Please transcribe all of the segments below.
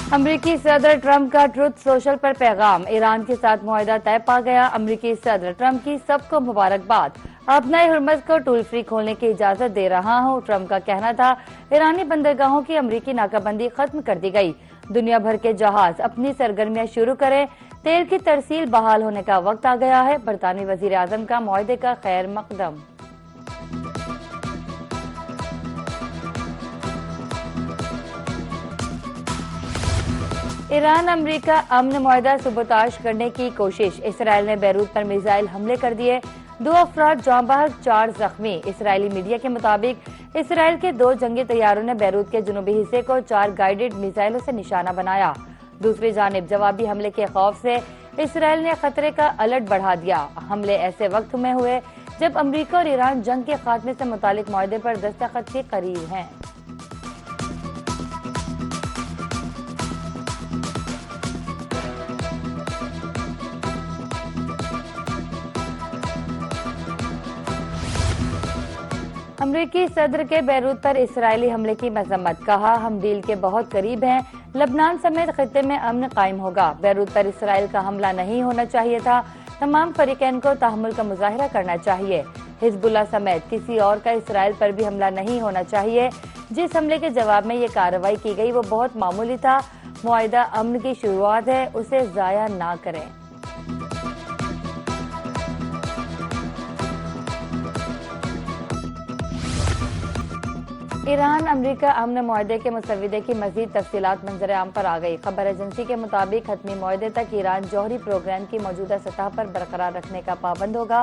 अमरीकी सदर ट्रंप का ट्रुथ सोशल पर पैगाम, ईरान के साथ मुआहदा तय पा गया। अमरीकी सदर ट्रंप की सबको मुबारकबाद, अपना हुर्मत को टूल फ्री खोलने की इजाजत दे रहा हूं। ट्रंप का कहना था, ईरानी बंदरगाहों की अमरीकी नाकाबंदी खत्म कर दी गई, दुनिया भर के जहाज अपनी सरगर्मियां शुरू करें, तेल की तरसील बहाल होने का वक्त आ गया है। बरतानवी वजीर आजम का मुआहदे का खैर मकदम। ईरान अमरीका अमन मुआहदा सबूताश करने की कोशिश, इसराइल ने बैरूत पर मिसाइल हमले कर दिए, 2 अफराद जाँ बहक, 4 जख्मी। इसराइली मीडिया के मुताबिक इसराइल के 2 जंगी तैयारों ने बैरूत के जुनूबी हिस्से को 4 गाइडेड मिसाइलों से निशाना बनाया। दूसरी जानिब जवाबी हमले के खौफ से इसराइल ने खतरे का अलर्ट बढ़ा दिया। हमले ऐसे वक्त में हुए जब अमरीका और ईरान जंग के खात्मे से मुतालिक मुआहदे पर दस्तखत के करीब हैं। अमरीकी सदर के बैरूत पर इसराइली हमले की मजम्मत, कहा हम डील के बहुत करीब हैं, लबनान समेत खित्ते में अमन कायम होगा। बैरूत पर इसराइल का हमला नहीं होना चाहिए था, तमाम फरीकैन को तहम्मुल का मुजाहिरा करना चाहिए। हिजबुल्लाह समेत किसी और का इसराइल पर भी हमला नहीं होना चाहिए। जिस हमले के जवाब में ये कार्रवाई की गई वो बहुत मामूली था। मुआहिदा अमन की शुरुआत है, उसे जाया ना करें। ईरान अमरीका अमन मुआहदे के मुसव्वदे की मजीद तफसीलात मंजर आम पर आ गई। खबर एजेंसी के मुताबिक हतमी मुआहदे तक ईरान जौहरी प्रोग्राम की मौजूदा सतह पर बरकरार रखने का पाबंद होगा।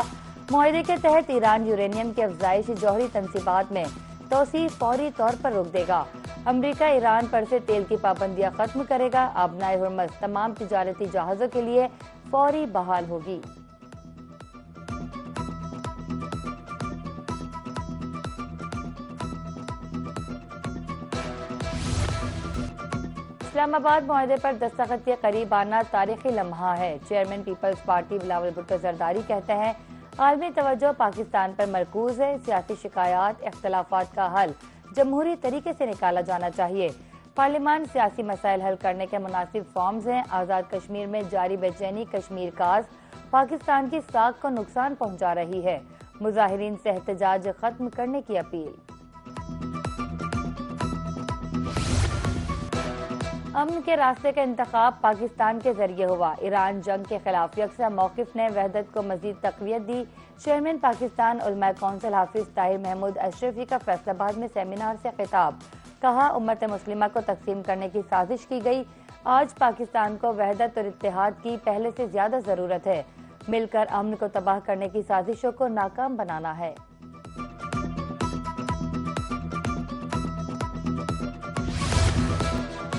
मुआहदे के तहत ईरान यूरेनियम की अफजाइश जौहरी तनसीबात में तोसी फौरी तौर पर रोक देगा। अमरीका ईरान पर से तेल की पाबंदियां खत्म करेगा। अपनाए हुर्मत तमाम तिजारती जहाजों के लिए फौरी बहाल होगी। इस्लामाबाद मुआहदे पर दस्तखत के करीब आना तारीखी लम्हा है। Chairman peoples party Bilawal Bhutto Zardari कहते हैं, आलमी तवज्जो पाकिस्तान पर मरकूज है। सियासी शिकायत इख्तलाफात का हल जमहूरी तरीके से निकाला जाना चाहिए। पार्लियामान सियासी मसाइल हल करने के मुनासिब फॉर्म्स हैं। आज़ाद कश्मीर में जारी बेचैनी कश्मीर काज पाकिस्तान की साख को नुकसान पहुंचा रही है। मुजाहिरीन से एहतजाज खत्म करने की अपील। अमन के रास्ते का इंतखाब पाकिस्तान के जरिए हुआ। ईरान जंग के खिलाफ यकसा मौकिफ ने वहदत को मजीद तकवीत दी। चेयरमैन पाकिस्तान उलमा कौंसिल हाफिज ताहिर महमूद अशरफी का फैसलाबाद में सेमिनार से खिताब, कहा उम्मत मुस्लिमा को तकसीम करने की साजिश की गई। आज पाकिस्तान को वहदत और इत्तेहाद की पहले से ज्यादा जरूरत है। मिलकर अमन को तबाह करने की साजिशों को नाकाम बनाना है।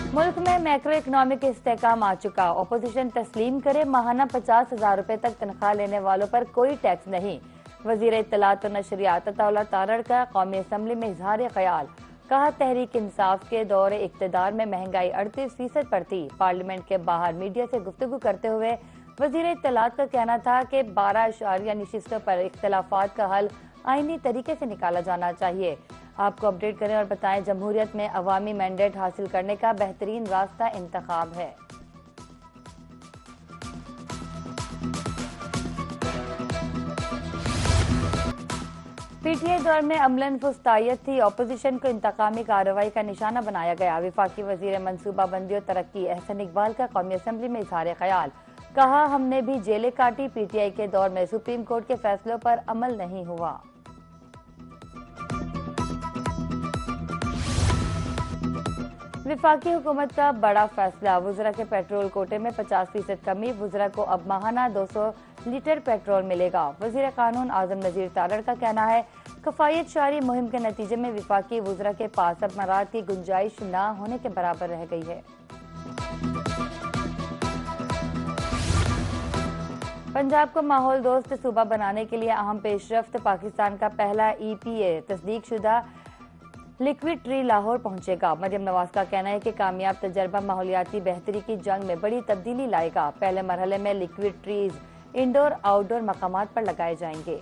मुल्क में मैक्रो इकनॉमिक इस्तेहकाम आ चुका। अपोजिशन तस्लीम करे, माहाना 50,000 रुपए तक तनख्वाह लेने वालों पर कोई टैक्स नहीं। वजीर इत्तलात और नशरियात अताउल्लाह तारड़ का कौमी असम्बली में इजहार ख्याल, कहा तहरीक इंसाफ के दौर इक्तदार में महंगाई 38% पर थी। पार्लियामेंट के बाहर मीडिया से गुफ्तगू करते हुए वजीर इत्तलात का कहना था कि 12 अशारिया नशिस्तों पर इख्तलाफात का हल आईनी तरीके से निकाला जाना चाहिए। आपको अपडेट करें और बताएं, जमहूरियत में अवामी मैंडेट हासिल करने का बेहतरीन रास्ता इंतखाब है। पीटीआई दौर में अमलन फुस्तायत थी। अपोजिशन को इंतकामी कार्रवाई का निशाना बनाया गया। विफाकी वजीर मनसूबाबंदी और तरक्की एहसन इकबाल का कौमी असम्बली में इजहार ख्याल, कहा हमने भी जेलें काटी। पीटीआई के दौर में सुप्रीम कोर्ट के फैसलों पर अमल नहीं हुआ। विफाकी हुकूमत का बड़ा फैसला, वुज़रा के पेट्रोल कोटे में 50% कमी। वुज़रा को अब माहाना 200 लीटर पेट्रोल मिलेगा। वजीर कानून आजम नजीर तारड़ का कहना है, कफायत शारी मुहिम के नतीजे में विफाकी वुज़रा के पास अब मराद की गुंजाइश न होने के बराबर रह गई है। पंजाब को माहौल दोस्त सूबा बनाने के लिए अहम पेशरफ्त, पाकिस्तान का पहला EPA तस्दीक शुदा लिक्विड ट्री लाहौर पहुंचेगा। मरियम नवाज का कहना है कि कामयाब तजर्बा माहौलियाती बेहतरी की जंग में बड़ी तब्दीली लाएगा। पहले मरहले में लिक्विड ट्रीज इंडोर आउटडोर मकामात पर लगाए जाएंगे।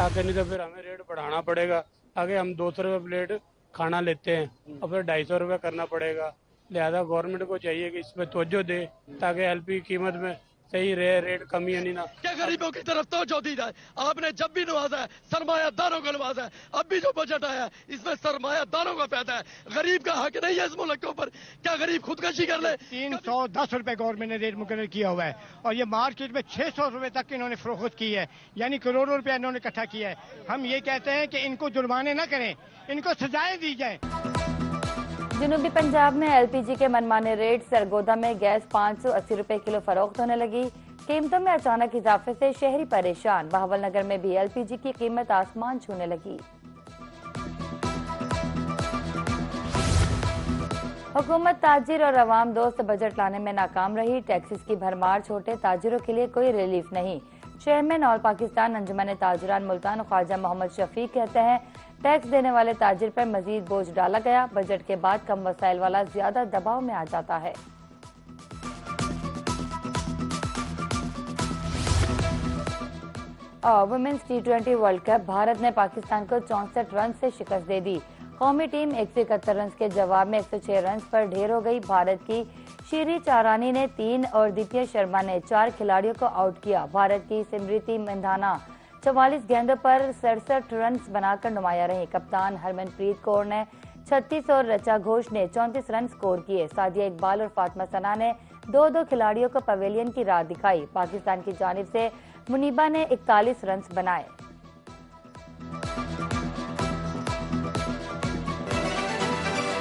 आगे नहीं तो फिर हमें रेट बढ़ाना पड़ेगा। आगे हम 200 रुपये प्लेट खाना लेते हैं और फिर 250 रुपये करना पड़ेगा। लिहाजा गवर्नमेंट को चाहिए कि इस पर तवज्जो दे ताकि एलपी की कीमत में सही रहे, रेट कमी यानी ना। क्या गरीबों की तरफ तवज्जो दी जाए। आपने जब भी नवाजा है सरमायादारों को नवाजा है, अब भी जो बजट आया है इसमें सरमायादारों का पैदा है। गरीब का हक नहीं है इस मुल्क के ऊपर। क्या गरीब खुदकशी कर ले? 310 रुपए गवर्नमेंट ने रेट मुकर्रर किया हुआ है और ये मार्केट में 600 रुपए तक इन्होंने फरोख्त की है, यानी करोड़ों रुपया इन्होंने इकट्ठा किया है। हम ये कहते हैं कि इनको जुर्माने न करें, इनको सजाएं दी जाए। जनूबी पंजाब में एलपीजी के मनमाने रेट, सरगोदा में गैस 580 रुपए किलो फरोख्त होने लगी। कीमतों में अचानक इजाफे से शहरी परेशान। बहावलनगर में भी एलपीजी की कीमत आसमान छूने लगी। हुकूमत ताजिर और अवाम दोस्त बजट लाने में नाकाम रही। टैक्सेस की भरमार छोटे ताजिरों के लिए कोई रिलीफ नहीं। चेयरमैन ऑल पाकिस्तान अंजुमन ताजिरान मुल्तान ख्वाजा मोहम्मद शफीक कहते हैं, टैक्स देने वाले ताजिर पर मजीद बोझ डाला गया। बजट के बाद कम वसाइल वाला ज्यादा दबाव में आ जाता है। और women's T20 world cup, Bharat ने पाकिस्तान को 64 रन से शिकस्त दे दी। कौमी टीम 171 रन के जवाब में 106 रन पर ढेर हो गई। भारत की शीरी चारानी ने 3 और द्वितीय शर्मा ने 4 खिलाड़ियों को आउट किया। भारत की सिमृति मंधाना 44 गेंदों पर 67 रन बनाकर नुमाया रही। कप्तान हरमनप्रीत कौर ने 36 और रचा घोष ने 34 रन स्कोर किए। सादिया इकबाल और फातिमा सना ने 2-2 खिलाड़ियों को पवेलियन की राह दिखाई। पाकिस्तान की जानिब से मुनीबा ने 41 रन बनाए।